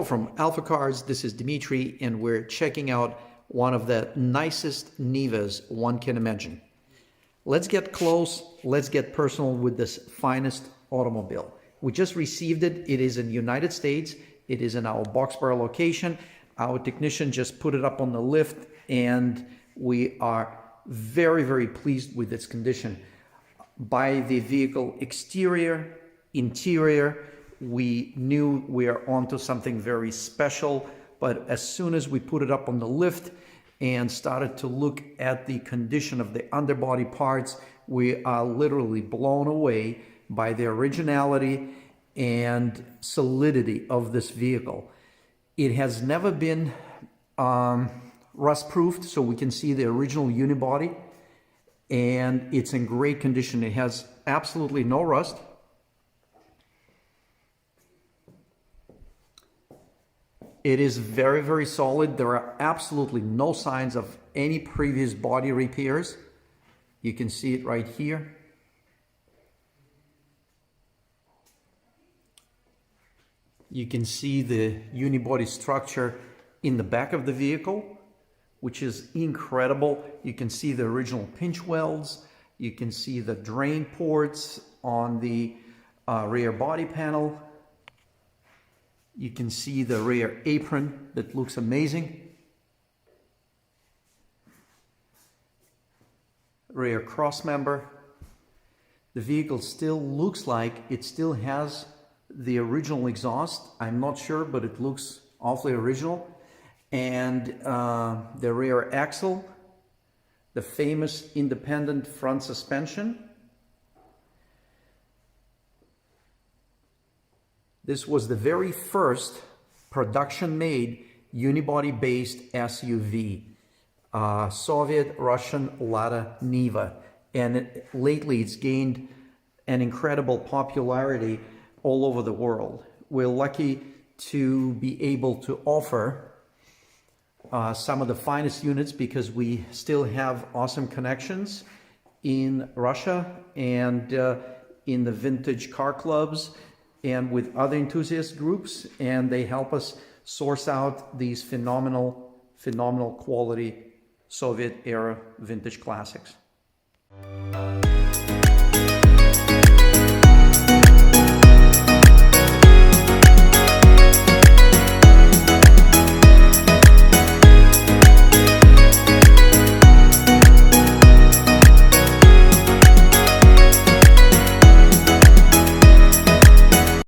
Hello from AlphaCars, this is Dmitry, and we're checking out one of the nicest Nivas one can imagine. Let's get close, let's get personal with this finest automobile. We just received it, it is in the United States, it is in our Boxborough location. Our technician just put it up on the lift and we are very pleased with its condition. By the vehicle exterior, interior, we knew we are onto something very special, but as soon as we put it up on the lift and started to look at the condition of the underbody parts, we are literally blown away by the originality and solidity of this vehicle. It has never been rust-proofed, so we can see the original unibody, and it's in great condition. It has absolutely no rust. It is very solid. There are absolutely no signs of any previous body repairs. You can see it right here. You can see the unibody structure in the back of the vehicle, which is incredible. You can see the original pinch welds. You can see the drain ports on the rear body panel. You can see the rear apron that looks amazing. Rear cross member. The vehicle still looks like it still has the original exhaust. I'm not sure, but it looks awfully original. And the rear axle, the famous independent front suspension. This was the very first production-made unibody-based SUV, Soviet-Russian Lada Niva, and lately it's gained an incredible popularity all over the world. We're lucky to be able to offer some of the finest units because we still have awesome connections in Russia and in the vintage car clubs and with other enthusiast groups, and they help us source out these phenomenal quality Soviet era vintage classics.